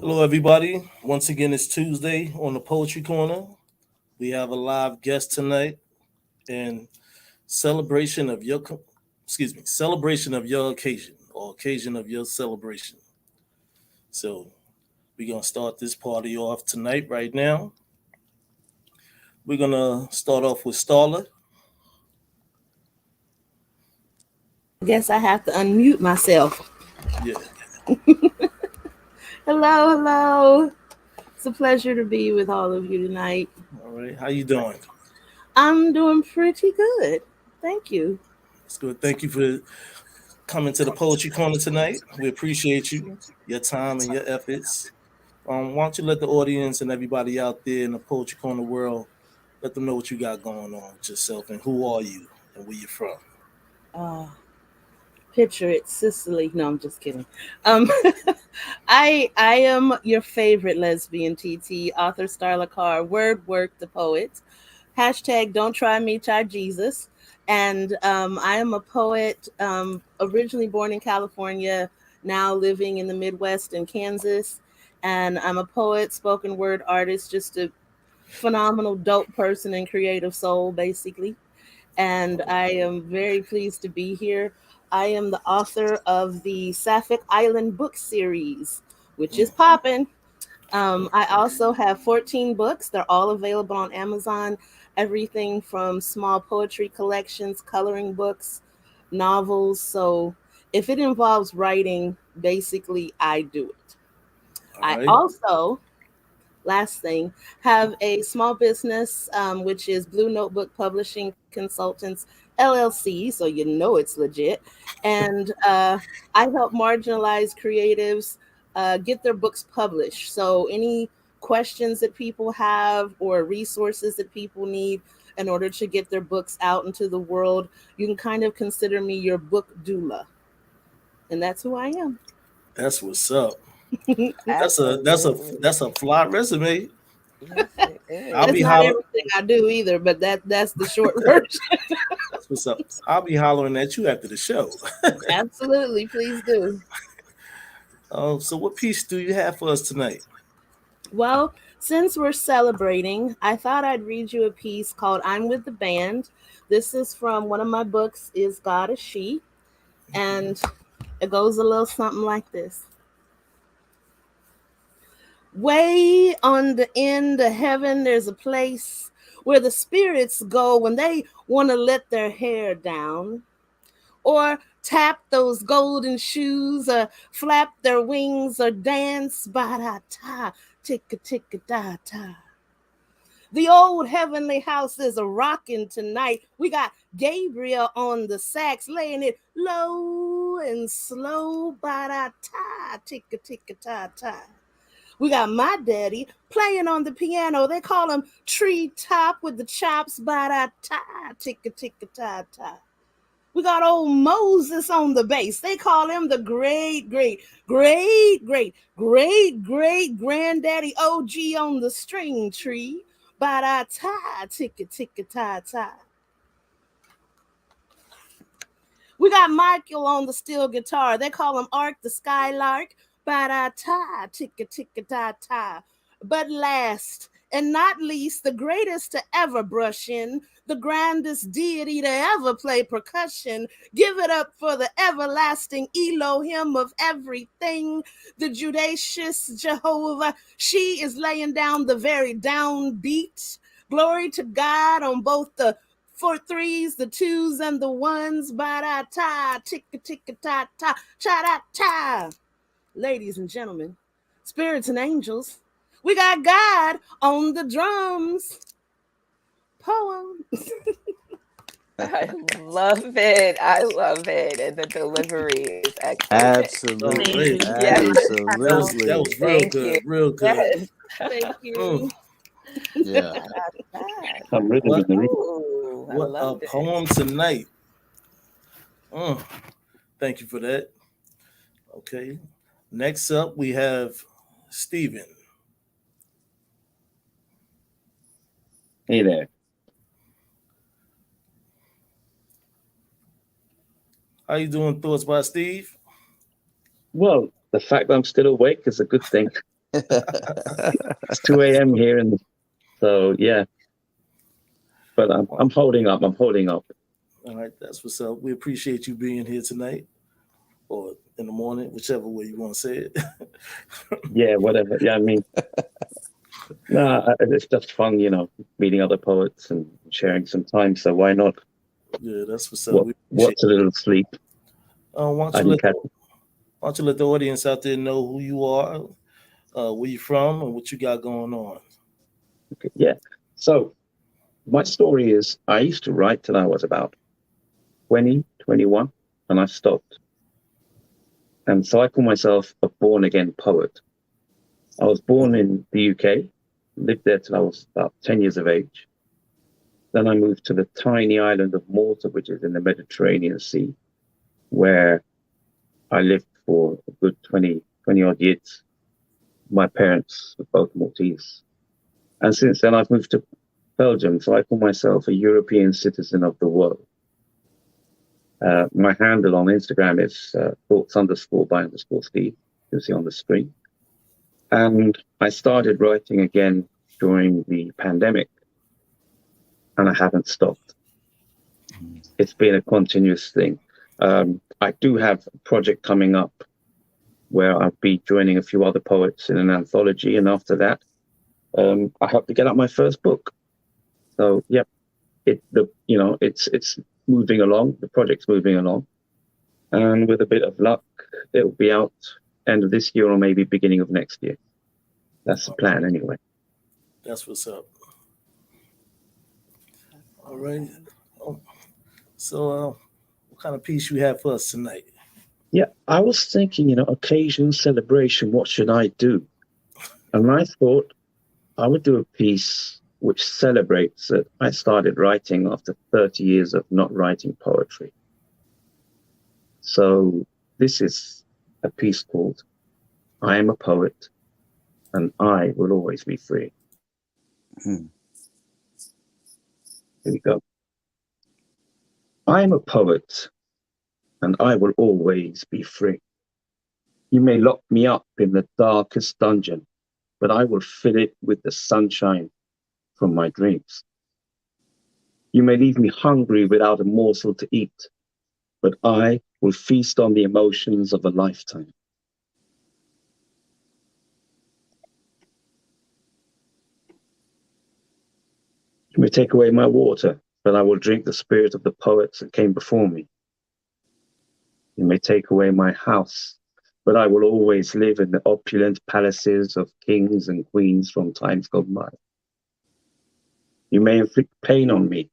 Hello, everybody. Once again, it's Tuesday on the Poetry Corner. We have a live guest tonight in celebration of your, celebration of your occasion or occasion of your celebration. So we're gonna start this party off tonight, right now. We're gonna start off with Starla. I guess I have to unmute myself. Yeah. Hello, hello. It's a pleasure to be with all of you tonight. All right. How you doing? I'm doing pretty good. Thank you. It's good. Thank you for coming to the Poetry Corner tonight. We appreciate you, your time, and your efforts. Why don't you let the audience and everybody out there in the Poetry Corner world let them know what you got going on with yourself and who are you and where you're from. Uh, Picture it, Sicily. No, I'm just kidding. Um, I am your favorite lesbian TT, author Starla Carr, word work the poet. Hashtag don't try me, try Jesus. And I am a poet, originally born in California, now living in the Midwest in Kansas. And I'm a poet, spoken word artist, just a phenomenal, dope person and creative soul, basically. And I am very pleased to be here. I am the author of the Sapphic Island book series, which is popping. I also have 14 books. They're all available on Amazon. Everything from small poetry collections, coloring books, novels. So if it involves writing, basically, I do it. All I right. also, last thing, have a small business, which is Blue Notebook Publishing Consultants LLC. So you know it's legit. And I help marginalized creatives get their books published. So any questions that people have or resources that people need in order to get their books out into the world, you can kind of consider me your book doula. And that's who I am. That's what's up. Absolutely. That's a fly resume. Yes, it I'll That's be is. not holler. everything I do either, but that's the short version. That's what's up. I'll be hollering at you after the show. Absolutely, please do. So what piece do you have for us tonight? Well, since we're celebrating, I thought I'd read you a piece called I'm with the Band. This is from one of my books, Is God a She? And it goes a little something like this. Way on the end of heaven, there's a place where the spirits go when they want to let their hair down, or tap those golden shoes, or flap their wings, or dance ba da ta, ticka ticka da ta. The old heavenly house is a rocking tonight. We got Gabriel on the sax, laying it low and slow, ba da ta, ticka ticka ta ta. We got my daddy playing on the piano. They call him Tree Top with the chops, ba da ta, ticka ticka ta ta. We got old Moses on the bass. They call him the great granddaddy OG on the string tree. Ba da ta, ticka ticka ta ta. We got Michael on the steel guitar. They call him Ark the Skylark. Ba da ta, ticka ticka ta ta. But last and not least, the greatest to ever brush in, the grandest deity to ever play percussion. Give it up for the everlasting Elohim of everything, the Judacious Jehovah. She is laying down the very downbeat. Glory to God on both the for threes, the twos, and the ones. Ba da ta, ticka ticka ta ta, cha da ta. Ladies and gentlemen, spirits and angels, we got God on the drums. Poem. I love it. I love it. And the delivery is excellent. All Thank right. you. Absolutely. Yes. That Absolutely. was real Thank you. good. Real good. Yes. Thank Mm, you. Yeah. Yes. Some rhythm in what the room. Ooh, I what a loved it. poem tonight. Mm, thank you for that. Okay. Next up we have Steven. Hey there. How you doing, Thoughts by Steve? Well, the fact that I'm still awake is a good thing. It's 2 a.m. here, and so yeah. But I'm holding up. I'm holding up. All right, that's what's up. We appreciate you being here tonight or in the morning, whichever way you want to say it. Yeah, whatever. Yeah, I mean, no, it's just fun, meeting other poets and sharing some time. So why not? Yeah, that's what's up. We What's a little sleep? Why don't you let the audience out there know who you are, where you from, and what you got going on? Okay, yeah. So my story is I used to write till I was about 20, 21, and I stopped. And so I call myself a born again poet. I was born in the UK, lived there till I was about 10 years of age. Then I moved to the tiny island of Malta, which is in the Mediterranean Sea, where I lived for a good 20 odd years. My parents were both Maltese. And since then, I've moved to Belgium. So I call myself a European citizen of the world. My handle on Instagram is thoughts_by_Steve. You can see on the screen. And I started writing again during the pandemic, and I haven't stopped. It's been a continuous thing. I do have a project coming up where I'll be joining a few other poets in an anthology, and after that, I hope to get out my first book. So, yeah, it's moving along. The project's moving along, and with a bit of luck, it'll be out end of this year or maybe beginning of next year. That's the plan, anyway. That's what's up. All right. So, what kind of piece you have for us tonight? Yeah, I was thinking, occasion, celebration, what should I do? And I thought I would do a piece which celebrates that I started writing after 30 years of not writing poetry. So this is a piece called I Am a Poet and I Will Always Be Free. Here we go. I am a poet and I will always be free. You may lock me up in the darkest dungeon, but I will fill it with the sunshine from my dreams. You may leave me hungry without a morsel to eat, but I will feast on the emotions of a lifetime. You may take away my water, but I will drink the spirit of the poets that came before me. You may take away my house, but I will always live in the opulent palaces of kings and queens from times gone by. You may inflict pain on me,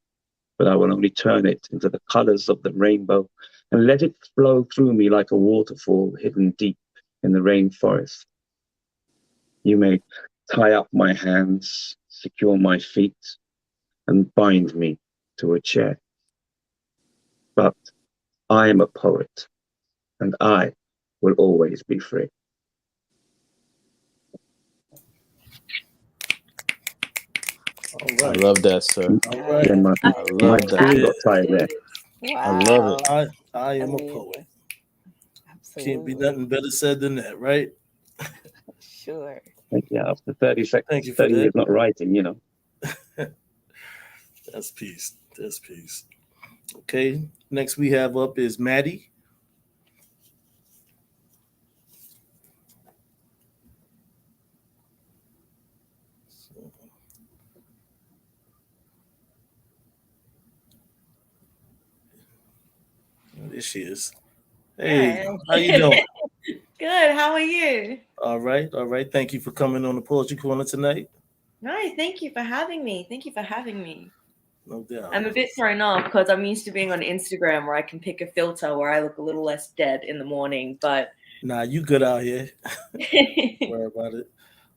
but I will only turn it into the colors of the rainbow and let it flow through me like a waterfall hidden deep in the rainforest. You may tie up my hands, secure my feet, and bind me to a chair. But I am a poet, and I will always be free. All right. I love that, sir. All right. Yeah, my love that. screen got tired there. Wow. I love it. I am a Amazing. poet. Absolutely. Can't be nothing better said than that, right? Sure. Yeah, after 30 seconds, Thank you for 30 that. years not writing, That's peace. That's peace. Okay. Next we have up is Maddie. There she is. Hey, Yeah. how you doing? Good. How are you? All right. All right. Thank you for coming on the Poetry Corner tonight. No, thank you for having me. Thank you for having me. No doubt. I'm a bit thrown off because I'm used to being on Instagram where I can pick a filter where I look a little less dead in the morning, but Nah, you good out here. Don't worry about it.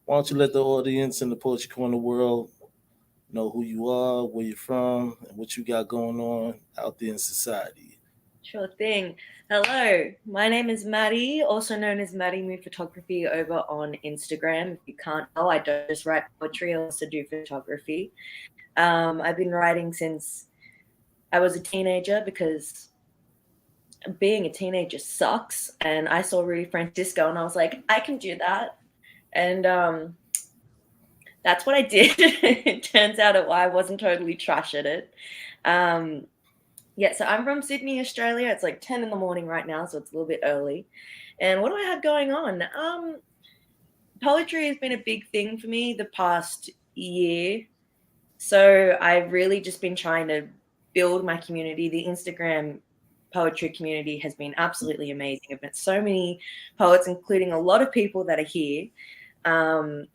Why don't you let the audience in the Poetry Corner world know who you are, where you're from, and what you got going on out there in society. Sure thing. Hello, my name is Maddie, also known as Maddie Mood Photography over on Instagram. If you can't tell, I don't just write poetry, I also do photography. I've been writing since I was a teenager because being a teenager sucks. And I saw Rudy Francisco and I was like, I can do that. And that's what I did. It turns out I wasn't totally trash at it. Yeah, so I'm from Sydney, Australia. It's like 10 in the morning right now, so it's a little bit early. And what do I have going on? Poetry has been a big thing for me the past year. So I've really just been trying to build my community. The Instagram poetry community has been absolutely amazing. I've met so many poets, including a lot of people that are here. But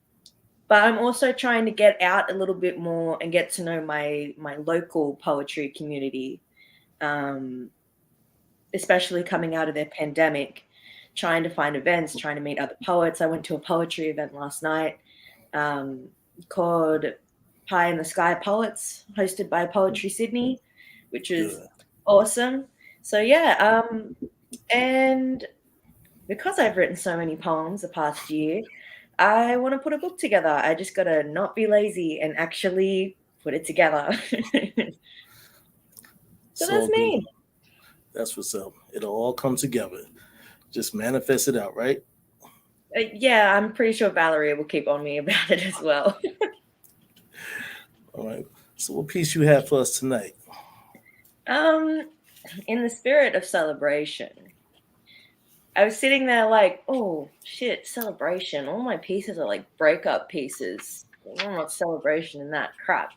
I'm also trying to get out a little bit more and get to know my local poetry community, especially coming out of their pandemic, trying to find events, trying to meet other poets. I went to a poetry event last night called Pie in the Sky Poets, hosted by Poetry Sydney, which was Good. awesome. So yeah, and because I've written so many poems the past year, I want to put a book together. I just got to not be lazy and actually put it together. So that's Good. me. That's what's up. It'll all come together. Just manifest it out, right? Yeah, I'm pretty sure Valerie will keep on me about it as well. All right. So what piece you have for us tonight? In the spirit of celebration, I was sitting there like, oh shit, celebration. All my pieces are like breakup pieces. I'm not celebration and that crap.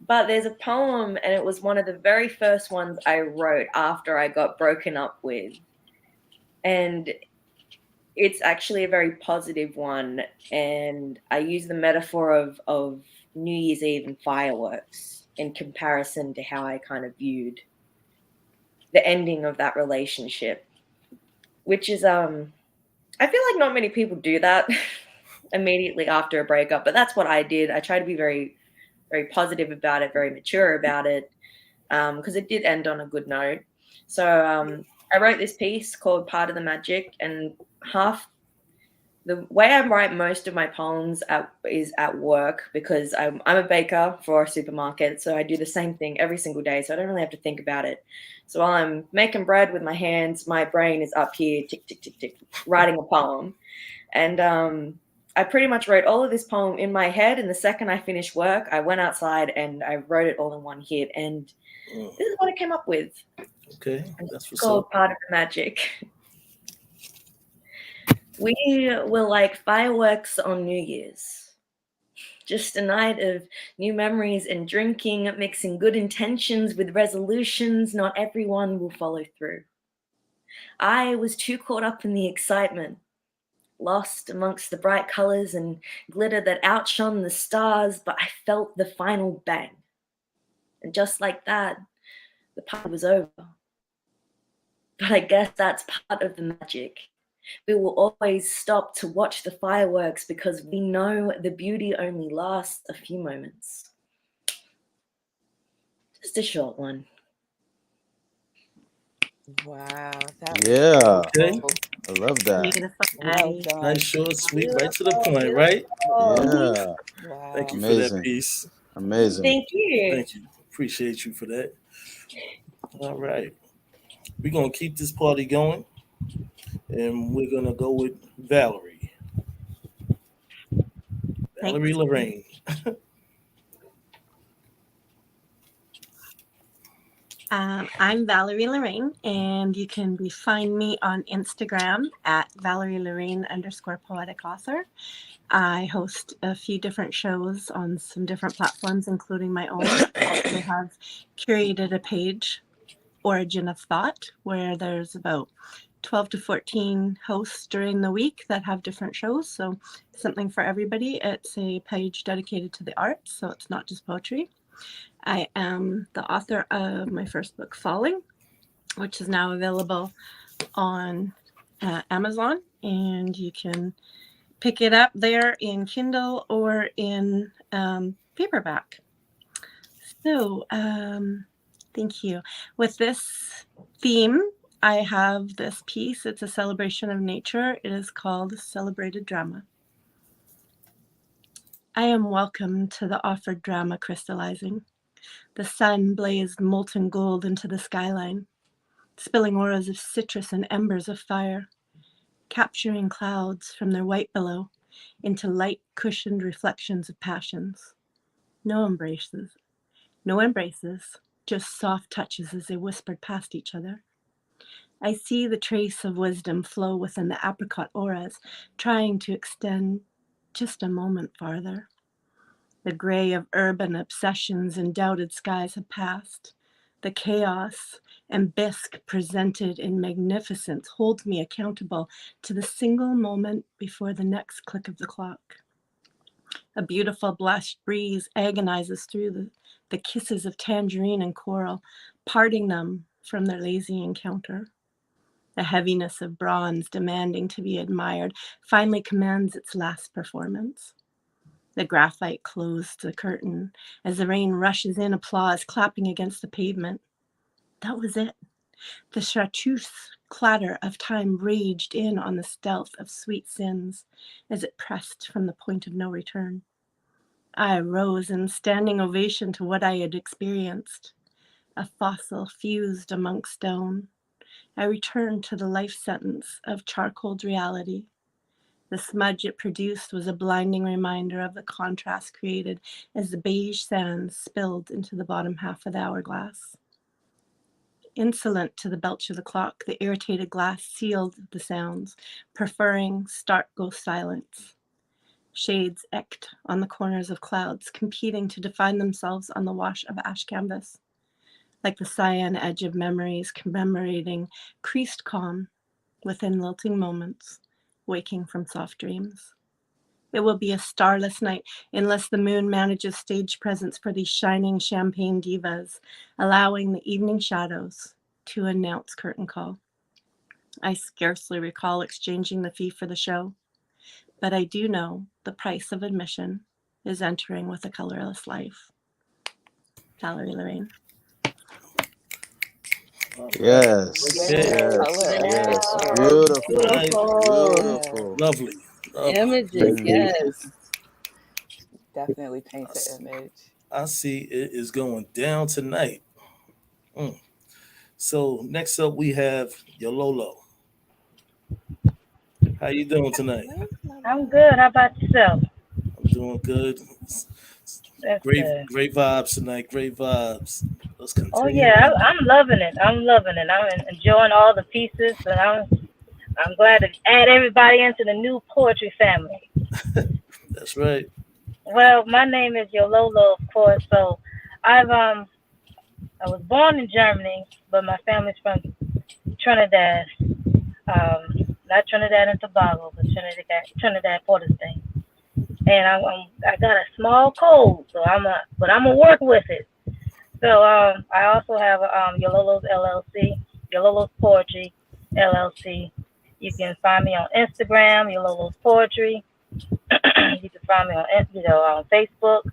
But there's a poem, and it was one of the very first ones I wrote after I got broken up with. And it's actually a very positive one. And I use the metaphor of New Year's Eve and fireworks in comparison to how I kind of viewed the ending of that relationship, which is I feel like not many people do that immediately after a breakup, but that's what I did. I try to be very, very positive about it, very mature about it, because it did end on a good note. So I wrote this piece called Part of the Magic, and the way I write most of my poems is at work, because I'm a baker for a supermarket, so I do the same thing every single day, so I don't really have to think about it. So while I'm making bread with my hands, my brain is up here, tick, tick, tick, tick, writing a poem. And I pretty much wrote all of this poem in my head, and the second I finished work, I went outside and I wrote it all in one hit, and this is what I came up with. Okay, that's what's Called up. Part of the Magic. We were like fireworks on New Year's. Just a night of new memories and drinking, mixing good intentions with resolutions not everyone will follow through. I was too caught up in the excitement, lost amongst the bright colors and glitter that outshone the stars, but I felt the final bang. And just like that, the party was over. But I guess that's part of the magic. We will always stop to watch the fireworks because we know the beauty only lasts a few moments. Just a short one. Wow. Yeah, Okay. I love that. Beautiful, Well Maddie. done. Nice, short, sweet, right to the Beautiful, point, right? beautiful. Yeah, Thank Wow. you for that amazing, piece. amazing. Thank you. Thank you. Appreciate you for that. All right. We're going to keep this party going, and we're going to go with Valerie. Valerie Thanks. Lorraine. I'm Valerie Lorraine, and you can find me on Instagram at Valerie_Lorraine_poetic author. I host a few different shows on some different platforms, including my own. I also have curated a page, Origin of Thought, where there's about 12 to 14 hosts during the week that have different shows. So something for everybody. It's a page dedicated to the arts, so it's not just poetry. I am the author of my first book, Falling, which is now available on Amazon, and you can pick it up there in Kindle or in paperback. So thank you. With this theme, I have this piece. It's a celebration of nature. It is called Celebrated Drama. I am welcome to the offered drama crystallizing. The sun blazed molten gold into the skyline, spilling auras of citrus and embers of fire, capturing clouds from their white below into light cushioned reflections of passions. No embraces, no embraces, just soft touches as they whispered past each other. I see the trace of wisdom flow within the apricot auras, trying to extend just a moment farther. The gray of urban obsessions and doubted skies have passed. The chaos and bisque presented in magnificence holds me accountable to the single moment before the next click of the clock. A beautiful blushed breeze agonizes through the kisses of tangerine and coral, parting them from their lazy encounter. The heaviness of bronze, demanding to be admired, finally commands its last performance. The graphite closed the curtain as the rain rushes in, applause clapping against the pavement. That was it. The chartreuse clatter of time raged in on the stealth of sweet sins as it pressed from the point of no return. I rose in standing ovation to what I had experienced, a fossil fused amongst stone. I returned to the life sentence of charcoaled reality. The smudge it produced was a blinding reminder of the contrast created as the beige sands spilled into the bottom half of the hourglass. Insolent to the belch of the clock, the irritated glass sealed the sounds, preferring stark ghost silence. Shades eked on the corners of clouds, competing to define themselves on the wash of ash canvas, like the cyan edge of memories commemorating creased calm within lilting moments, waking from soft dreams. It will be a starless night unless the moon manages stage presence for these shining champagne divas, allowing the evening shadows to announce curtain call. I scarcely recall exchanging the fee for the show, but I do know the price of admission is entering with a colorless life. Valerie Lorraine. Yes. Okay. Yes. Color. Yes. Yeah. Beautiful. Nice. Beautiful Beautiful. Lovely. Lovely. images. Thank you. Yes. Definitely paints I, the s- image. I see it is going down tonight. Mm. So next up we have Yololo. How you doing tonight? Where's my I'm love? good. How about yourself? I'm doing good. That's Great, good. great vibes tonight. Great vibes. Let's Oh continue yeah, on. I'm loving it. I'm loving it. I'm enjoying all the pieces, and I'm glad to add everybody into the new poetry family. That's right. Well, my name is Yololo, of course. So I was born in Germany, but my family's from Trinidad. Not Trinidad and Tobago, but Trinidad, Port of Spain. And I got a small cold, so but I'm gonna work with it. So I also have Yololo's LLC, Yololo's Poetry LLC. You can find me on Instagram, Yololo's Poetry. You can find me on on Facebook.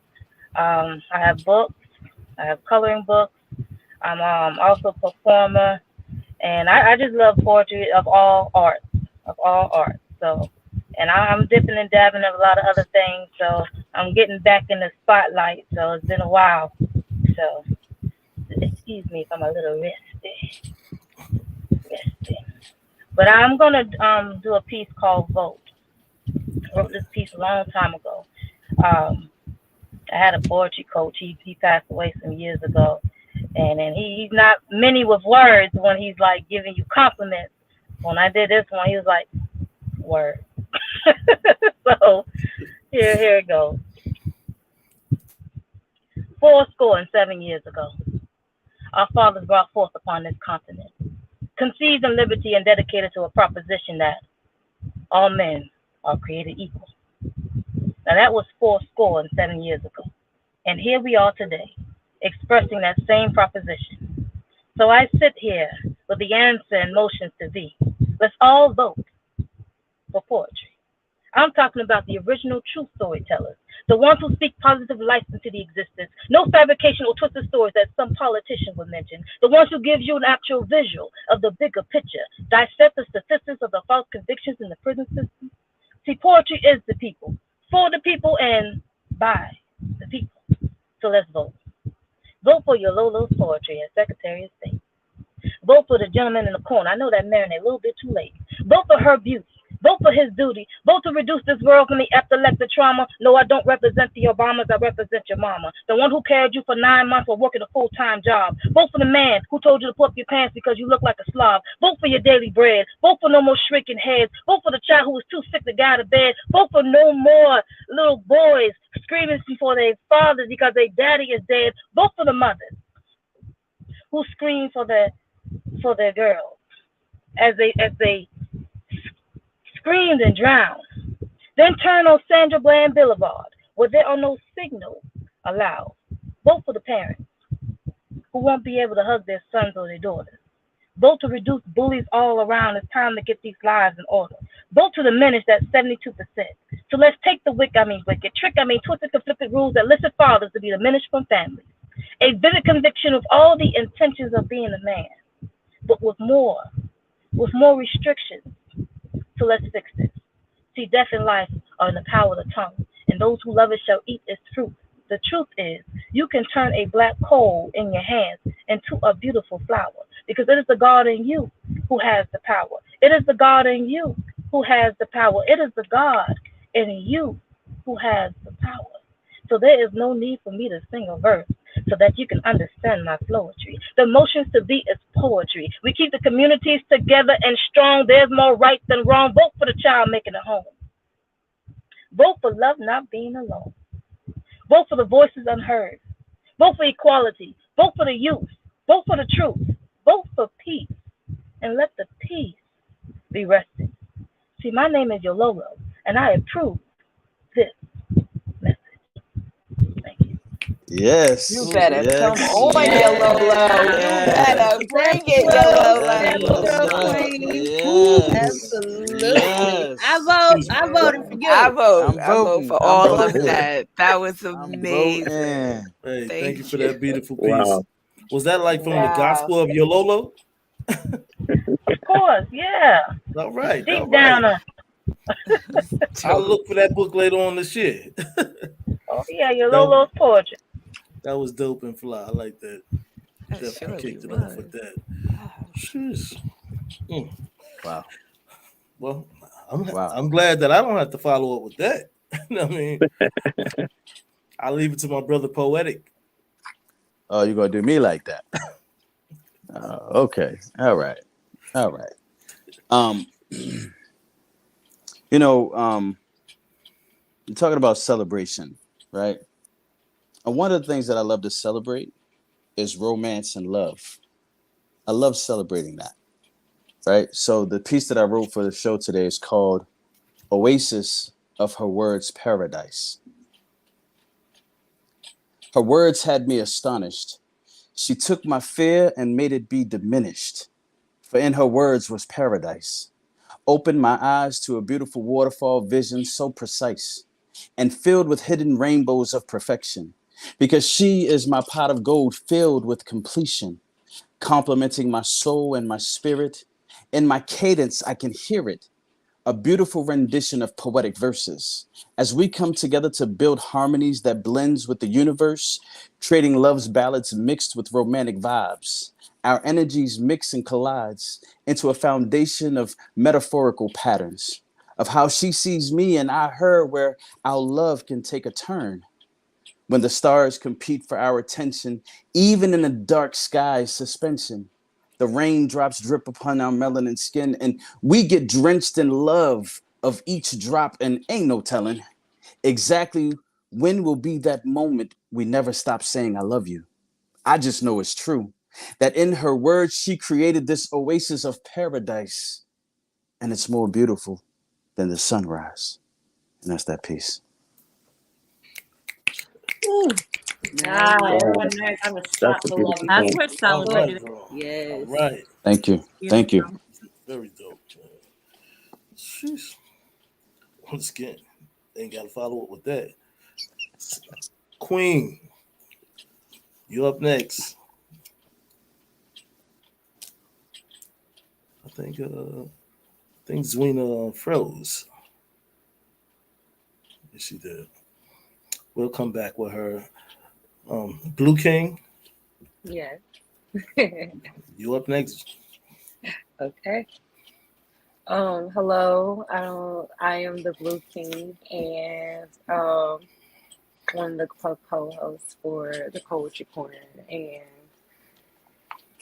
I have books. I have coloring books. I'm also a performer, and I just love poetry of all arts. So, and I'm dipping and dabbing in a lot of other things. So I'm getting back in the spotlight. So it's been a while. So excuse me if I'm a little resty. But I'm gonna do a piece called Vote. I wrote this piece a long time ago. Um, I had a poetry coach. He passed away some years ago, and he's not many with words when he's like giving you compliments. When I did this one, he was like, "Word." So here it goes. 7 years ago, our fathers brought forth upon this continent, conceived in liberty and dedicated to a proposition that all men are created equal. Now that was 7 years ago. And here we are today, expressing that same proposition. So I sit here with the answer in motion to thee. Let's all vote for poetry. I'm talking about the original true storytellers, the ones who speak positive life into the existence, no fabrication or twisted stories that some politician would mention, the ones who give you an actual visual of the bigger picture, dissect the statistics of the false convictions in the prison system. See, poetry is the people, for the people, and by the people. So let's vote. Vote for your Lolo's poetry as Secretary of State. Vote for the gentleman in the corner. I know that marinated a little bit too late. Vote for her beauty. Vote for his duty. Vote to reduce this world from the epileptic trauma. No, I don't represent the Obamas. I represent your mama. The one who carried you for 9 months while working a full-time job. Vote for the man who told you to pull up your pants because you look like a slob. Vote for your daily bread. Vote for no more shrinking heads. Vote for the child who was too sick to get out of bed. Vote for no more little boys screaming for their fathers because their daddy is dead. Vote for the mothers who scream for their girls as they screamed and drowned. Then turn on Sandra Bland Boulevard, where there are no signals allowed. Vote for the parents who won't be able to hug their sons or their daughters. Vote to reduce bullies all around. It's time to get these lives in order. Vote to diminish that 72%. So let's take the wicked, twisted, conflicted rules that listed fathers to be diminished from families. A vivid conviction of all the intentions of being a man, but with more restrictions. So let's fix this. See, death and life are in the power of the tongue, and those who love it shall eat its fruit. The truth is, you can turn a black coal in your hands into a beautiful flower, because it is the God in you who has the power. It is the God in you who has the power. It is the God in you who has the power. So there is no need for me to sing a verse so that you can understand my poetry. The emotions to be is poetry. We keep the communities together and strong. There's more right than wrong. Vote for the child making a home. Vote for love not being alone. Vote for the voices unheard. Vote for equality. Vote for the youth. Vote for the truth. Vote for peace. And let the peace be resting. See, my name is Yololo, and I approve this message. Thank you. Yes. You better come Yes. on, Yololo. You better bring it, Yes, Yololo. sir. Queen. Yes. Absolutely. Yes. I voted for I you. vote. I'm I vote voting. for I'm all of voting. that. That was I'm amazing. voting. Hey, thank you for Thank you. that beautiful piece. Wow. Was that like from the Wow. Gospel of Yololo? Of course, yeah. All right, all Deep right. down. I'll Dope. look for that book later on this year. Oh, yeah, your that, Lolo's poetry. that was dope and fly. I like that. That Definitely surely kicked it off with was. that. Wow. Jeez. Mm. Wow. Well, I'm Wow. I'm glad that I don't have to follow up with that. I mean, I'll leave it to my brother Poetic. Oh, you're gonna do me like that? Okay. All right. All right. Um, you know, you're talking about celebration, right? And one of the things that I love to celebrate is romance and love. I love celebrating that, right? So the piece that I wrote for the show today is called Oasis of Her Words Paradise. Her words had me astonished. She took my fear and made it be diminished. For in her words was paradise. Opened my eyes to a beautiful waterfall vision so precise and filled with hidden rainbows of perfection. Because she is my pot of gold filled with completion, complementing my soul and my spirit. In my cadence, I can hear it, a beautiful rendition of poetic verses. As we come together to build harmonies that blends with the universe, trading love's ballads mixed with romantic vibes. Our energies mix and collides into a foundation of metaphorical patterns of how she sees me and I her, where our love can take a turn. When the stars compete for our attention, even in the dark sky's suspension, the raindrops drip upon our melanin skin, and we get drenched in love of each drop, and ain't no telling exactly when will be that moment we never stop saying I love you. I just know it's true that in her words she created this oasis of paradise, and it's more beautiful than the sunrise. And that's that piece. Ooh, Ah, nice. Wow. everyone knows I'm a That's a sucker love beautiful That's poem. worth All right, celebrating. bro. All Yes. right. Thank you. Thank you. Beautiful. Very dope. Man. Sheesh. Once again, ain't got to follow up with that. Queen, you up next. I think Zwina froze. Yes, she did. We'll come back with her. Blue King, Yes. you up next. Okay. Hello. I am the Blue King and one of the co-hosts for the Poetry Corner and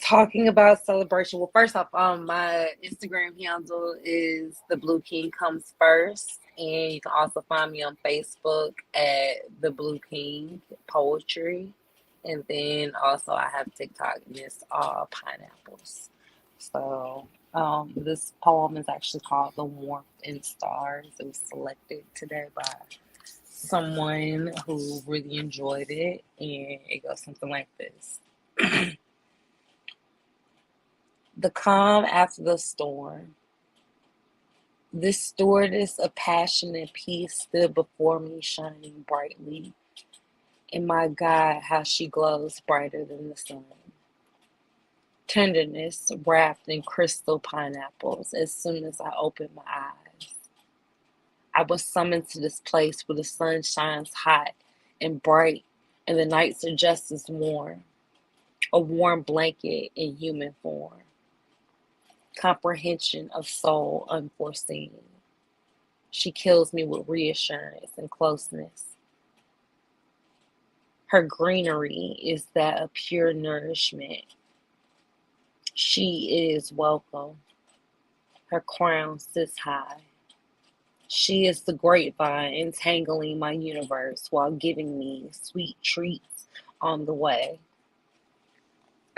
talking about celebration. Well, first off, my Instagram handle is the Blue King Comes First, and you can also find me on Facebook at the Blue King Poetry, and then also I have TikTok and it's all pineapples. So, this poem is actually called "The Warmth in Stars." It was selected today by someone who really enjoyed it, and it goes something like this. The calm after the storm. This stewardess of passion and peace stood before me, shining brightly. And my God, how she glows brighter than the sun. Tenderness wrapped in crystal pineapples as soon as I opened my eyes. I was summoned to this place where the sun shines hot and bright and the nights are just as warm. A warm blanket in human form. Comprehension of soul unforeseen. She kills me with reassurance and closeness. Her greenery is that of pure nourishment. She is welcome. Her crown sits high. She is the grapevine entangling my universe while giving me sweet treats on the way.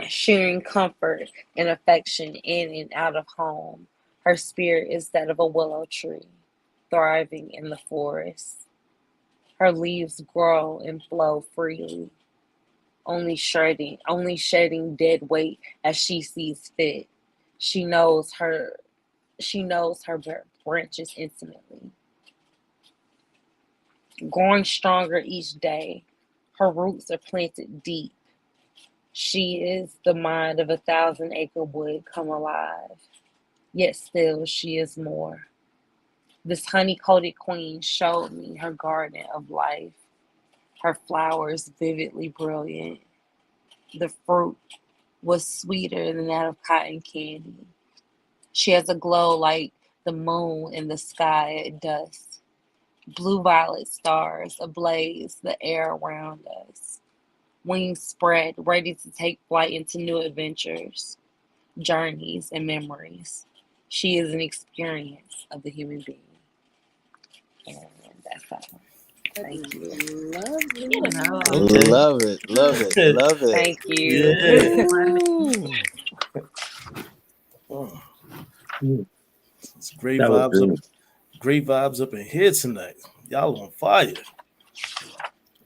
Sharing comfort and affection in and out of home. Her spirit is that of a willow tree, thriving in the forest. Her leaves grow and flow freely, only shedding dead weight as she sees fit. She knows her she knows her branches intimately, growing stronger each day. Her roots are planted deep. She is the mind of 1,000 acre wood come alive. Yet still she is more. This honey-coated queen showed me her garden of life, her flowers vividly brilliant. The fruit was sweeter than that of cotton candy. She has a glow like the moon in the sky at dusk. Blue violet stars ablaze the air around us. Wings spread, ready to take flight into new adventures, journeys, and memories. She is an experience of the human being. And that's that one. Thank you. Lovely. Okay. Love it. Love it. Love it. Thank you. Yeah. Ooh. Oh, Mm, it's great that was vibes up. brilliant. Great vibes up in here tonight. Y'all on fire.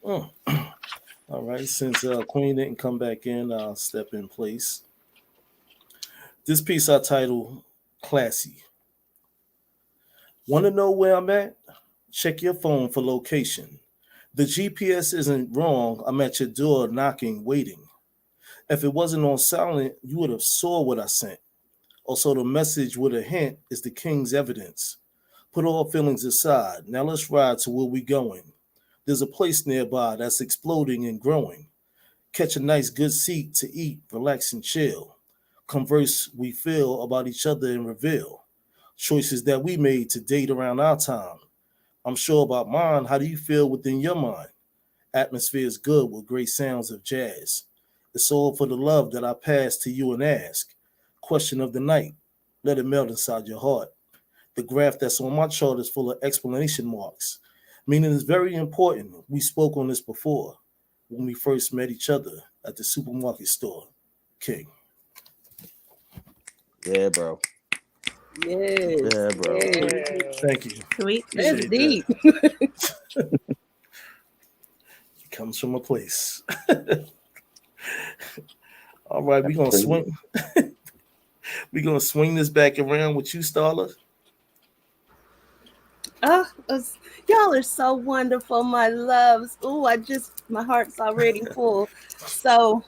Mm. All right. Since Queen didn't come back in, I'll step in place. This piece I title "Classy." Want to know where I'm at? Check your phone for location. The GPS isn't wrong. I'm at your door knocking, waiting. If it wasn't on silent, you would have saw what I sent. Also, the message with a hint is the king's evidence. Put all feelings aside. Now let's ride to where we going. There's a place nearby that's exploding and growing. Catch a nice good seat to eat, relax and chill. Converse we feel about each other and reveal choices that we made to date around our time. I'm sure about mine. How do you feel within your mind? Atmosphere is good with great sounds of jazz. It's all for the love that I pass to you and ask. Question of the night. Let it melt inside your heart. The graph that's on my chart is full of explanation marks, meaning it's very important. We spoke on this before when we first met each other at the supermarket store. King. Yeah, bro. Yes. Yeah, bro. Yeah. Thank you. Sweet. That's Appreciate that. deep. It comes from a place. All right, we're That's gonna brilliant. swing. We're gonna swing this back around with you, Starla. Oh, y'all are so wonderful, my loves. Ooh, my heart's already full. So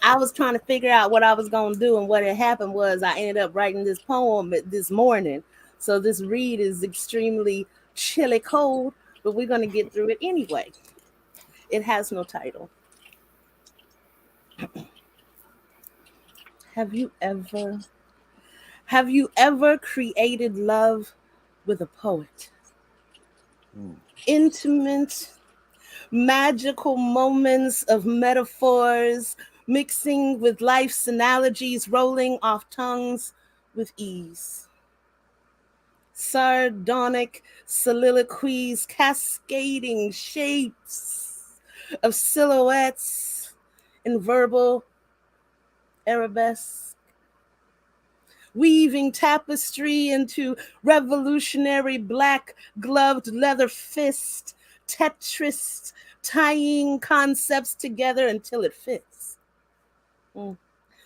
I was trying to figure out what I was going to do, and what had happened was I ended up writing this poem this morning. So this read is extremely chilly cold, but we're going to get through it anyway. It has no title. Have you ever Have you ever created love with a poet? Intimate, magical moments of metaphors mixing with life's analogies, rolling off tongues with ease. Sardonic soliloquies, cascading shapes of silhouettes in verbal arabesque, weaving tapestry into revolutionary black gloved leather fist, Tetris, tying concepts together until it fits.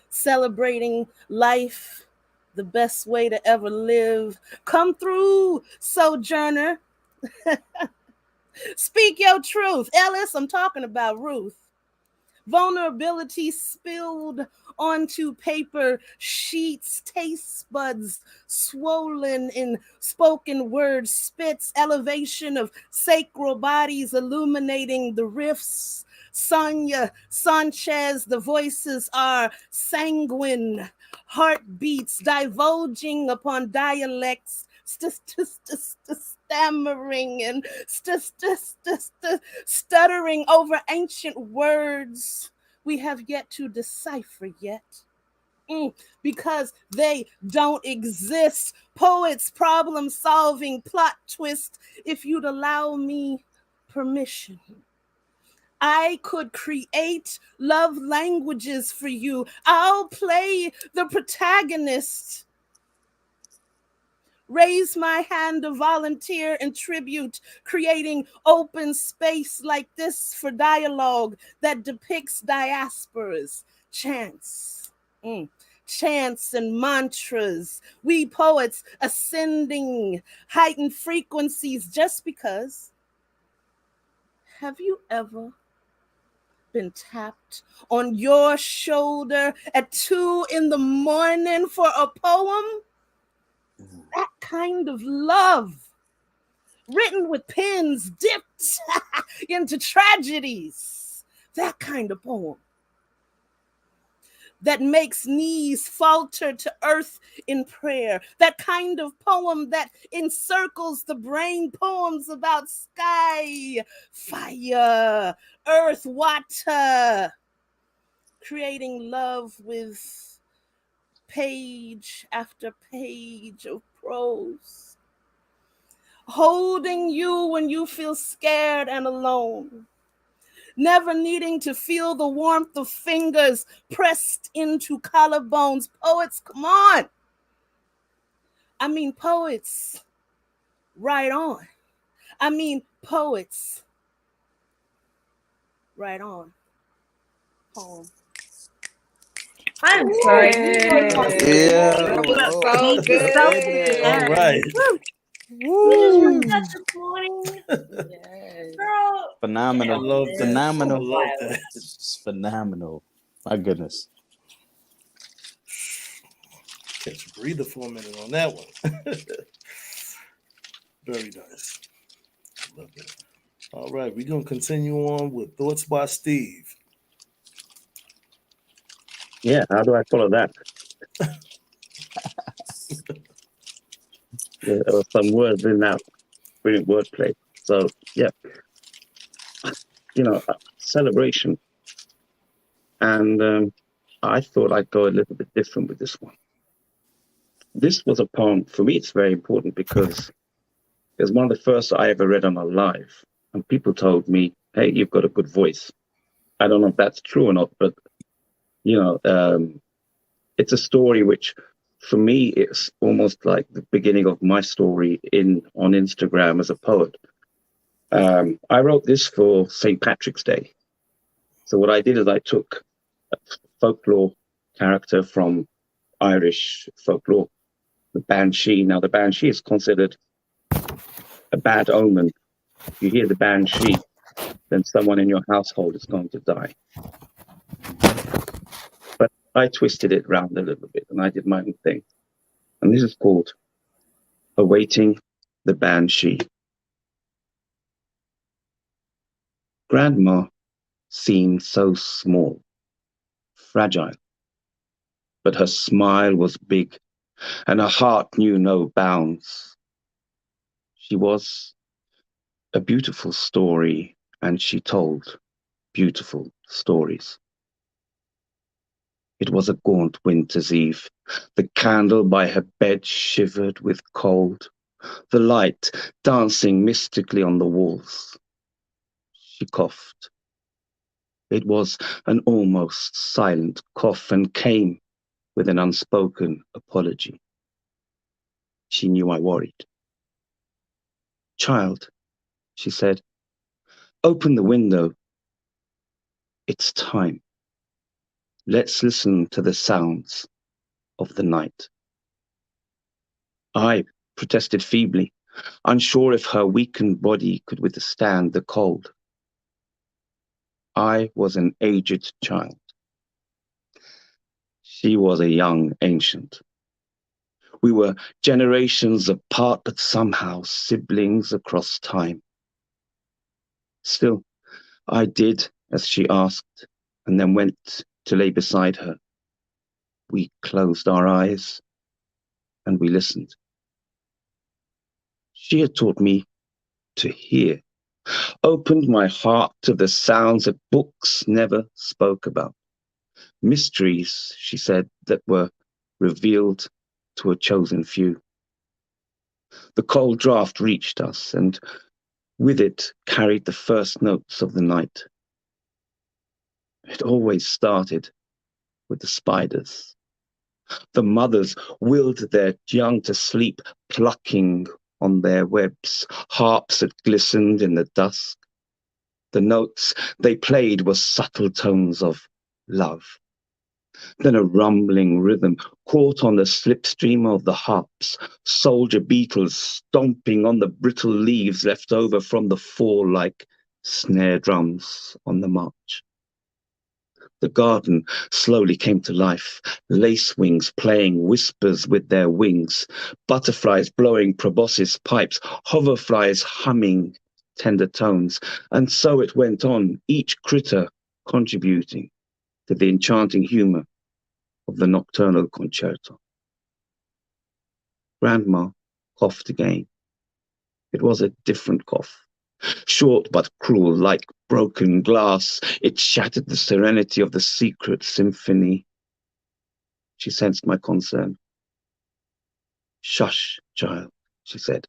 Celebrating life, the best way to ever live. Come through, sojourner. Speak your truth. Ellis, I'm talking about Ruth. Vulnerability spilled onto paper sheets, taste buds swollen in spoken word spits, elevation of sacral bodies illuminating the riffs. Sonia Sanchez, the voices are sanguine, heartbeats divulging upon dialects, stammering and stuttering over ancient words we have yet to decipher yet. Because they don't exist. Poets, problem solving, plot twist. If you'd allow me permission, I could create love languages for you. I'll play the protagonist. Raise my hand to volunteer and tribute, creating open space like this for dialogue that depicts diasporas, chants, chants and mantras. We poets ascending heightened frequencies just because. Have you ever been tapped on your shoulder at 2 a.m. for a poem? That kind of love, written with pens dipped into tragedies. That kind of poem that makes knees falter to earth in prayer. That kind of poem that encircles the brain, poems about sky, fire, earth, water, creating love with page after page of prose, holding you when you feel scared and alone, never needing to feel the warmth of fingers pressed into collarbones. Poets, come on. I mean, poets, right on. I mean, poets, right on. Poem. I'm sorry. Yeah. That was Oh, so good. All right. You just wrote that this morning, Yes. girl. I Phenomenal. love that. I Phenomenal. love that. It's just phenomenal. My goodness. Catch a breather for a minute on that one. Very nice. Love that. All right, we're gonna continue on with thoughts by Steve. Yeah, how do I follow that? There were some words in that brilliant wordplay. So, yeah, celebration. And I thought I'd go a little bit different with this one. This was a poem. For me, it's very important because it was one of the first I ever read on a live. And people told me, hey, you've got a good voice. I don't know if that's true or not, but, it's a story which, for me, it's almost like the beginning of my story on Instagram as a poet. I wrote this for St. Patrick's Day. So what I did is I took a folklore character from Irish folklore, the banshee. Now, the banshee is considered a bad omen. If you hear the banshee, then someone in your household is going to die. But I twisted it around a little bit and I did my own thing. And this is called Awaiting the Banshee. Grandma seemed so small, fragile, but her smile was big and her heart knew no bounds. She was a beautiful story, and she told beautiful stories. It was a gaunt winter's eve. The candle by her bed shivered with cold, the light dancing mystically on the walls. She coughed. It was an almost silent cough and came with an unspoken apology. She knew I worried. Child, she said, open the window. It's time. Let's listen to the sounds of the night. I protested feebly, unsure if her weakened body could withstand the cold. I was an aged child. She was a young ancient. We were generations apart, but somehow siblings across time. Still, I did as she asked, and then went to lay beside her. We closed our eyes, and we listened. She had taught me to hear, opened my heart to the sounds that books never spoke about. Mysteries, she said, that were revealed to a chosen few. The cold draught reached us, and with it carried the first notes of the night. It always started with the spiders. The mothers willed their young to sleep, plucking on their webs, harps that glistened in the dusk. The notes they played were subtle tones of love. Then a rumbling rhythm caught on the slipstream of the harps, soldier beetles stomping on the brittle leaves left over from the fall like snare drums on the march. The garden slowly came to life, lace wings playing whispers with their wings, butterflies blowing proboscis pipes, hoverflies humming tender tones, and so it went on, each critter contributing to the enchanting humor of the nocturnal concerto. Grandma coughed again. It was a different cough. Short but cruel, like broken glass, it shattered the serenity of the secret symphony. She sensed my concern. Shush, child, she said,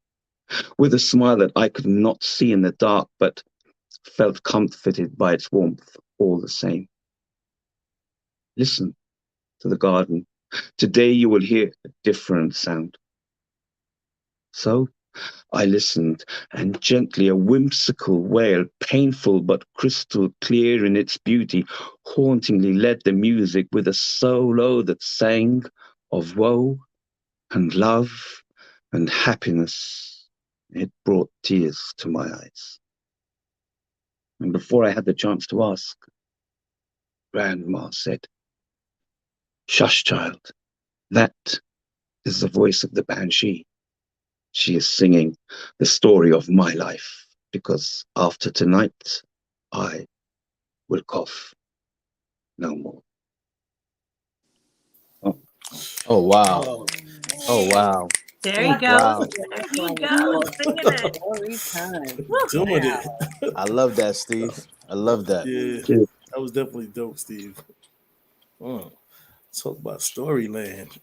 with a smile that I could not see in the dark, but felt comforted by its warmth all the same. Listen to the garden. Today you will hear a different sound. So I listened, and gently a whimsical wail, painful but crystal clear in its beauty, hauntingly led the music with a solo that sang of woe and love and happiness. It brought tears to my eyes. And before I had the chance to ask, Grandma said, Shush, child, that is the voice of the banshee. She is singing the story of my life, because after tonight, I will cough no more. Oh wow. Oh, Oh wow. There you go. Wow. There he goes, singing it. Story time. doing Wow. it. I love that, Steve. I love that. Yeah, Yeah, that was definitely dope, Steve. Mm, talk about storyland.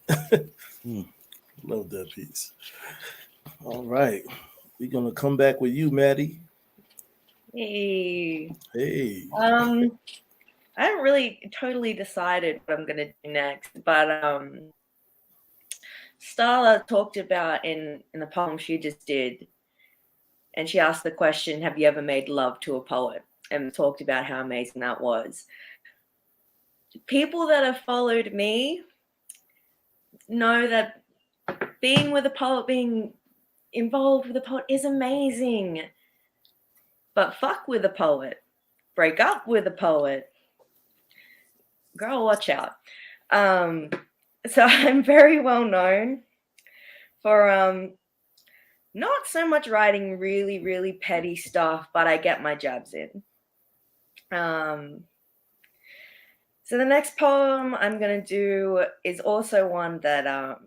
Hmm. Love that piece. All right. We're gonna come back with you, Maddie. Hey. Hey. I haven't really totally decided what I'm gonna do next, but Starla talked about in the poem she just did, and she asked the question, "Have you ever made love to a poet?" and talked about how amazing that was. People that have followed me know that being with a poet, being involved with a poet is amazing. But fuck with a poet, break up with a poet, girl, watch out. So I'm very well known for not so much writing really, really petty stuff, but I get my jabs in. So the next poem I'm gonna do is also one that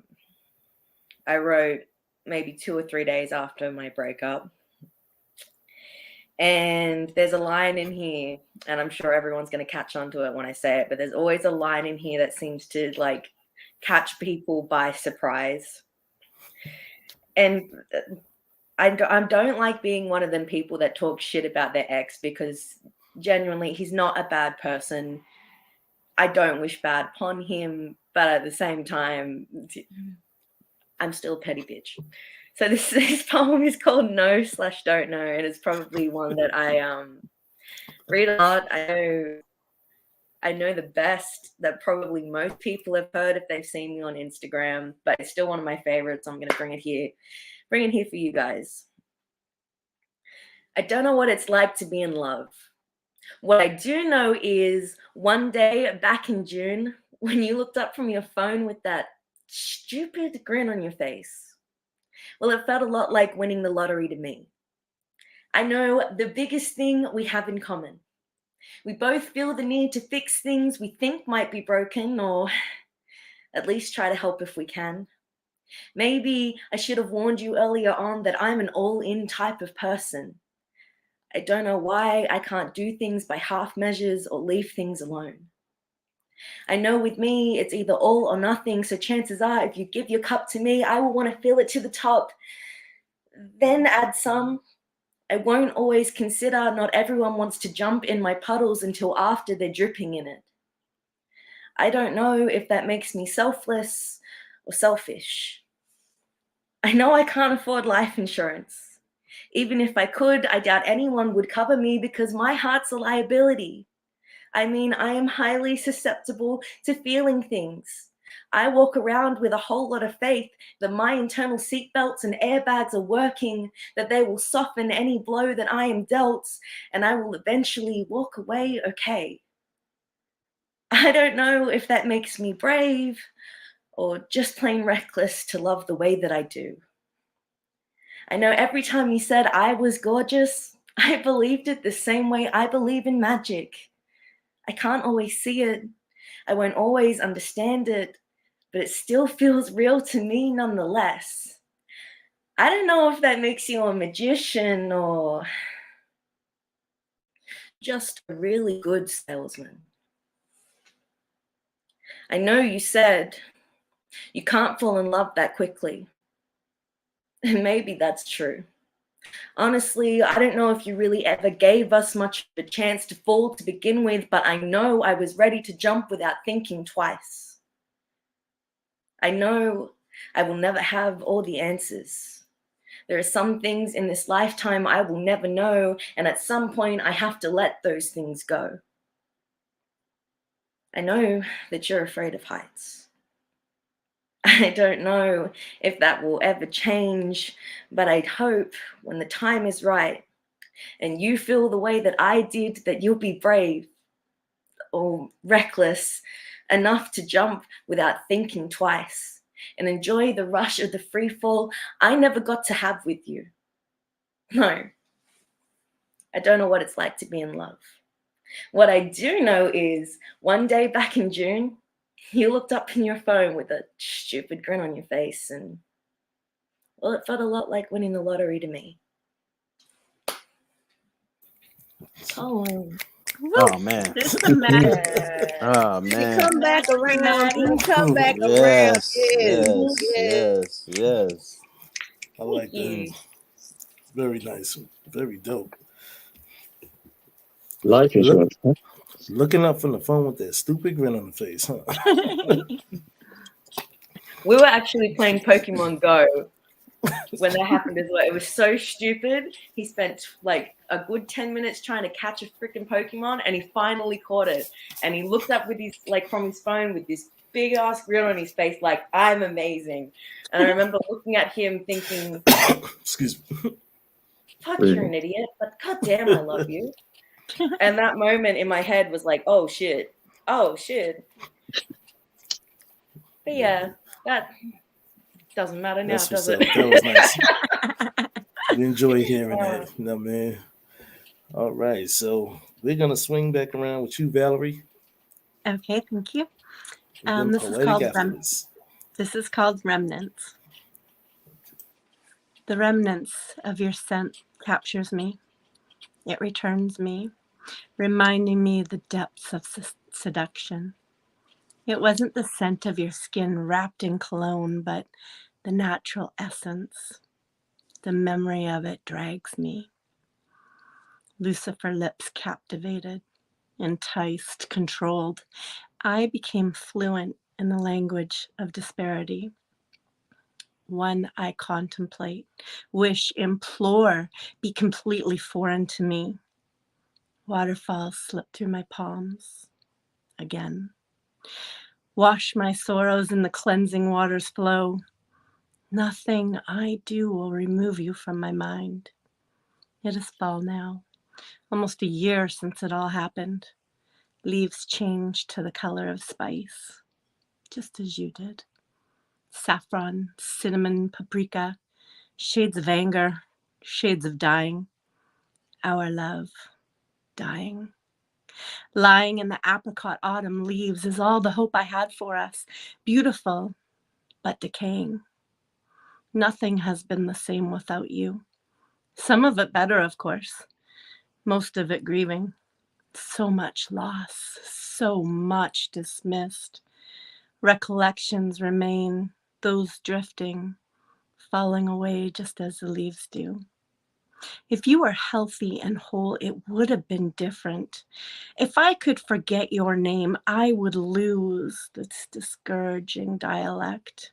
I wrote maybe 2 or 3 days after my breakup. And there's a line in here, and I'm sure everyone's going to catch on to it when I say it, but there's always a line in here that seems to like catch people by surprise. And I don't like being one of them people that talk shit about their ex, because genuinely he's not a bad person. I don't wish bad upon him, but at the same time, I'm still a petty bitch. So this poem is called No/Don't Know, and it's probably one that I read a lot. I know the best that probably most people have heard if they've seen me on Instagram, but it's still one of my favorites. I'm gonna bring it here for you guys. I don't know what it's like to be in love. What I do know is one day back in June, when you looked up from your phone with that stupid grin on your face, well, it felt a lot like winning the lottery to me. I know the biggest thing we have in common. We both feel the need to fix things we think might be broken, or at least try to help if we can. Maybe I should have warned you earlier on that I'm an all-in type of person. I don't know why I can't do things by half measures or leave things alone. I know with me, it's either all or nothing, so chances are if you give your cup to me, I will want to fill it to the top, then add some. I won't always consider not everyone wants to jump in my puddles until after they're dripping in it. I don't know if that makes me selfless or selfish. I know I can't afford life insurance. Even if I could, I doubt anyone would cover me because my heart's a liability. I mean, I am highly susceptible to feeling things. I walk around with a whole lot of faith that my internal seatbelts and airbags are working, that they will soften any blow that I am dealt, and I will eventually walk away okay. I don't know if that makes me brave or just plain reckless to love the way that I do. I know every time you said I was gorgeous, I believed it the same way I believe in magic. I can't always see it. I won't always understand it, but it still feels real to me nonetheless. I don't know if that makes you a magician or just a really good salesman. I know you said you can't fall in love that quickly. And maybe that's true. Honestly, I don't know if you really ever gave us much of a chance to fall to begin with, but I know I was ready to jump without thinking twice. I know I will never have all the answers. There are some things in this lifetime I will never know, and at some point I have to let those things go. I know that you're afraid of heights. I don't know if that will ever change, but I'd hope when the time is right and you feel the way that I did, that you'll be brave or reckless enough to jump without thinking twice and enjoy the rush of the free fall I never got to have with you. No, I don't know what it's like to be in love. What I do know is one day back in June, you looked up in your phone with a stupid grin on your face, and well, it felt a lot like winning the lottery to me. Oh, Oh man. There's some magic. Oh you man. come back around. You come back around. Yes, Yes, yes, yes. yes, yes. I like that. You. Very nice. Very dope. Life Look, insurance, huh? looking up from the phone with that stupid grin on the face, huh? We were actually playing Pokemon Go when that happened as well. It was so stupid. He spent like a good 10 minutes trying to catch a freaking Pokemon, and he finally caught it. And he looked up with his from his phone with this big ass grin on his face, like, I'm amazing. And I remember looking at him thinking, Excuse me. fuck, you're an idiot, but goddamn, I love you. And that moment in my head was like, oh shit. Oh shit. But yeah, that doesn't matter now, That's what's does up. it? That was nice. We enjoy hearing that. No, man. All right. So we're going to swing back around with you, Valerie. Okay, thank you. And then This is poetic called afterwards. This is called Remnants. The remnants of your scent captures me. It returns me, reminding me of the depths of seduction. It wasn't the scent of your skin wrapped in cologne, but the natural essence. The memory of it drags me. Lucifer lips captivated, enticed, controlled. I became fluent in the language of disparity. One I contemplate, wish, implore, be completely foreign to me. Waterfalls slip through my palms again. Wash my sorrows in the cleansing waters flow. Nothing I do will remove you from my mind. It is fall now, almost a year since it all happened. Leaves changed to the color of spice, just as you did. Saffron, cinnamon, paprika, shades of anger, shades of dying. Our love, dying. Lying in the apricot autumn leaves is all the hope I had for us. Beautiful, but decaying. Nothing has been the same without you. Some of it better, of course. Most of it grieving. So much loss, so much dismissed. Recollections remain, those drifting, falling away just as the leaves do. If you were healthy and whole, it would have been different. If I could forget your name, I would lose this discouraging dialect.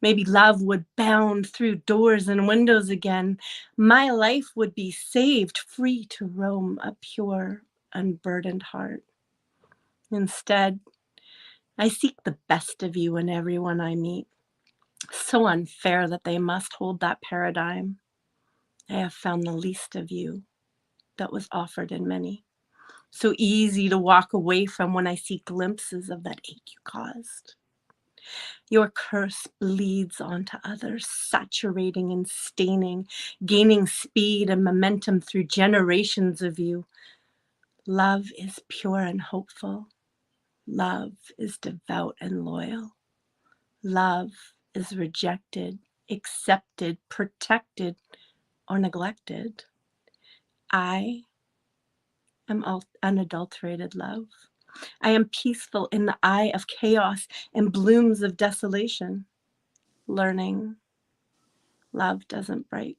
Maybe love would bound through doors and windows again. My life would be saved, free to roam a pure, unburdened heart. Instead, I seek the best of you in everyone I meet. So unfair that they must hold that paradigm. I have found the least of you that was offered in many. So easy to walk away from when I see glimpses of that ache you caused. Your curse bleeds onto others, saturating and staining, gaining speed and momentum through generations of you. Love is pure and hopeful. Love is devout and loyal. Love is rejected, accepted, protected, or neglected. I am unadulterated love. I am peaceful in the eye of chaos and blooms of desolation. Learning love doesn't break,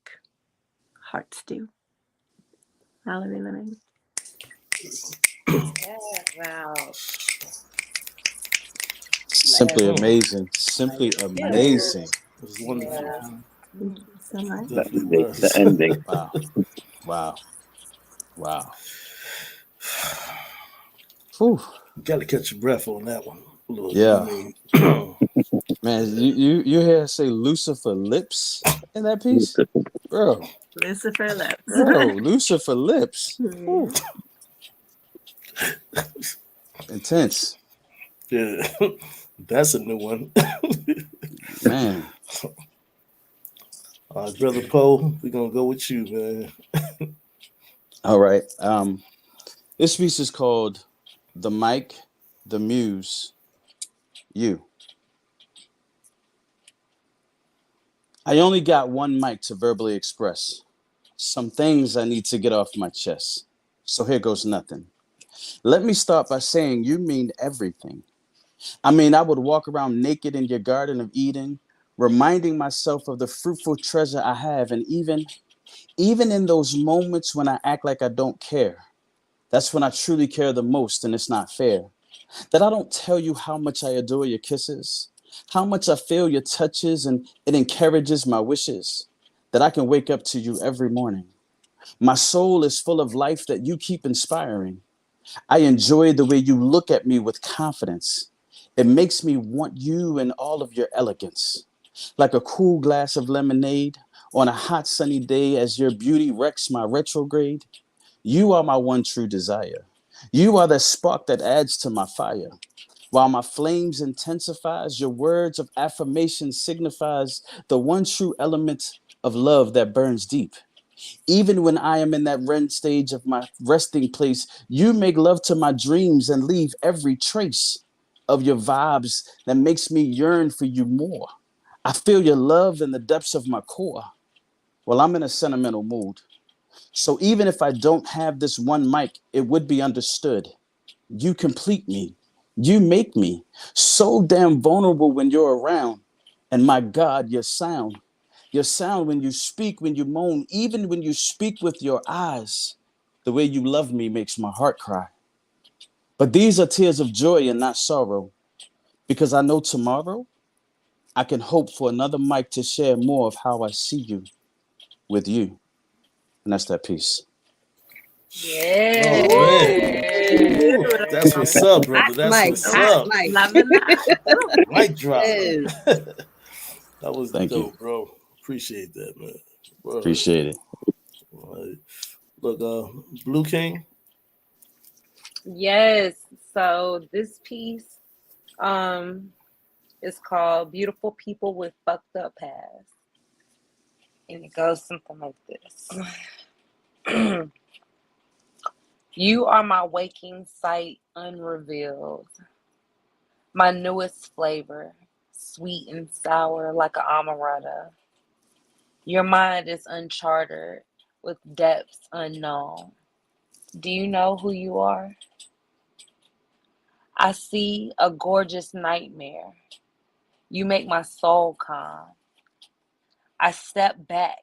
hearts do. Valerie Living. Yeah, wow. Simply Mm, amazing. Simply Yeah. amazing. it was wonderful. Yeah. Thank you so much. The Definitely ending. The was. ending. Wow. Wow. Wow. Whew. Got to catch your breath on that one a little bit. I Yeah. mean, Man, you hear her say Lucifer lips in that piece? Bro. Lucifer Bro, Lips. Lucifer lips. Whew. Yeah. Intense. yeah, that's a new one. Man. Brother Poe, we're gonna go with you, man. All right. This piece is called The Mic, the Muse, You. I only got one mic to verbally express some things I need to get off my chest. So here goes nothing. Let me start by saying you mean everything. I mean, I would walk around naked in your Garden of Eden, reminding myself of the fruitful treasure I have, and even in those moments when I act like I don't care, that's when I truly care the most, and it's not fair. That I don't tell you how much I adore your kisses, how much I feel your touches, and it encourages my wishes. That I can wake up to you every morning. My soul is full of life that you keep inspiring. I enjoy the way you look at me with confidence. It makes me want you in all of your elegance. Like a cool glass of lemonade on a hot sunny day as your beauty wrecks my retrograde. You are my one true desire. You are the spark that adds to my fire. While my flames intensifies, your words of affirmation signifies the one true element of love that burns deep. Even when I am in that REM stage of my resting place, you make love to my dreams and leave every trace of your vibes that makes me yearn for you more. I feel your love in the depths of my core. Well, I'm in a sentimental mood. So even if I don't have this one mic, it would be understood. You complete me. You make me so damn vulnerable when you're around. And my God, your sound when you speak, when you moan, even when you speak with your eyes, the way you love me makes my heart cry. But these are tears of joy and not sorrow, because I know tomorrow I can hope for another mic to share more of how I see you with you. And that's that piece. Oh man, Yeah. woo, that's Beautiful. what's up, Hot brother. That's mic, what's hot Oh, up. mic. loving that. Woo. Mic drop. Yes. That was Thank you. dope, bro. Appreciate that, man. Word. Appreciate it. Right. Look, Blue King. Yes. So this piece um is called Beautiful People with Fucked Up Past. And it goes something like this. You are my waking sight unrevealed, my newest flavor, sweet and sour like an amaretto. Your mind is uncharted with depths unknown. Do you know who you are? I see a gorgeous nightmare. You make my soul calm. I step back,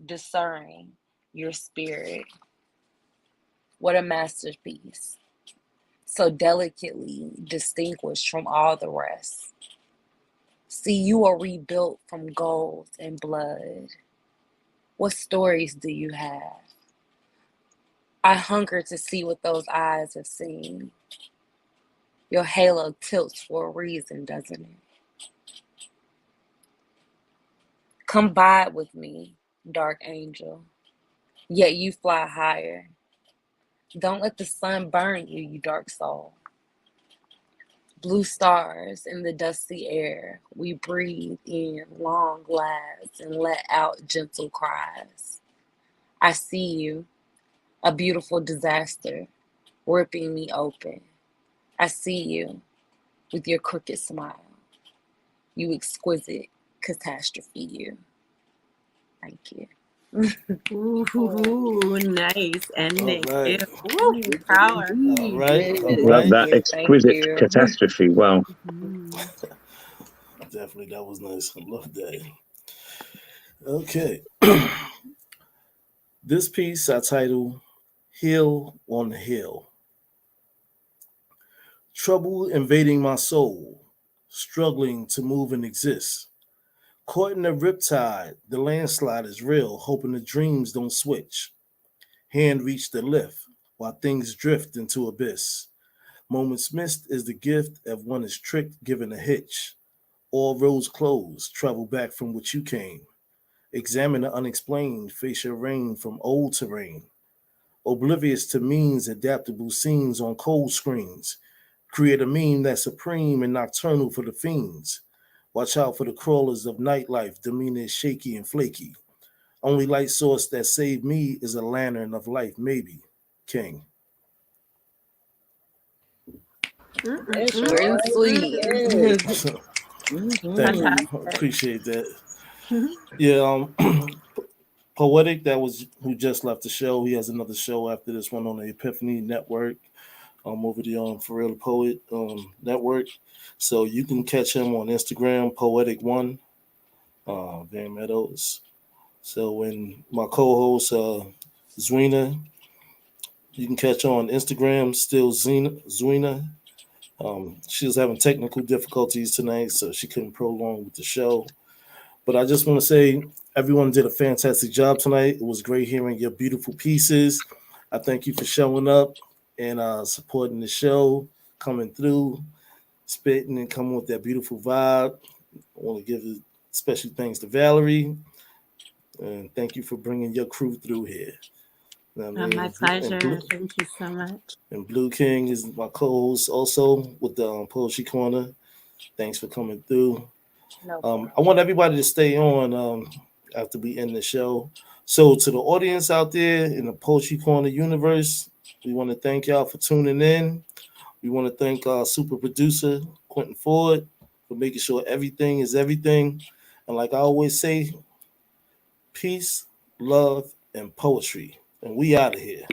discerning your spirit. What a masterpiece. So delicately distinguished from all the rest. See, you are rebuilt from gold and blood. What stories do you have? I hunger to see what those eyes have seen. Your halo tilts for a reason, doesn't it? Come vibe with me, dark angel. Yet you fly higher. Don't let the sun burn you, you dark soul. Blue stars in the dusty air. We breathe in long lasts and let out gentle cries. I see you, a beautiful disaster, ripping me open. I see you with your crooked smile. You exquisite catastrophe, you. Thank you. Ooh, nice All ending too. right. Woo, power. All Indeed, right. All yes. Love right. that Thank exquisite you. catastrophe. Wow. Mhm. Definitely, that was nice. I love that. Okay. This piece I title Hill on the Hill. Trouble invading my soul, struggling to move and exist. Caught in the riptide, the landslide is real, hoping the dreams don't switch. Hand reach the lift, while things drift into abyss. Moments missed is the gift of one is tricked, given a hitch. All roads closed, travel back from which you came. Examine the unexplained, face your rain from old terrain. Oblivious to means, adaptable scenes on cold screens. Create a meme that's supreme and nocturnal for the fiends. Watch out for the crawlers of nightlife, demeanor is shaky and flaky. Only light source that saved me is a lantern of life, maybe. King. Short and sweet. Yes. Thank you. Fantastic. Appreciate that. Yeah, Poetic, that was who just left the show. He has another show after this one on the Epiphany Network, over the For Real Poet network. So you can catch him on Instagram, Poetic One, Van Meadows. So when my co-host Zwina, you can catch her on Instagram, still Zwina. She was having technical difficulties tonight, so she couldn't prolong with the show. But I just want to say everyone did a fantastic job tonight. It was great hearing your beautiful pieces. I thank you for showing up and supporting the show, coming through, spitting and coming with that beautiful vibe. I want to give a special thanks to Valerie, and thank you for bringing your crew through here. You know what I My mean? pleasure. Thank you so much. And Blue King is my co-host also with the Poetry Corner. Thanks for coming through. No I want problem. everybody to stay on after we end the show. So, to the audience out there in the Poetry Corner universe, we want to thank y'all for tuning in. We want to thank our super producer, Quinten Ford, for making sure everything is everything. And like I always say, peace, love, and poetry. And we out of here.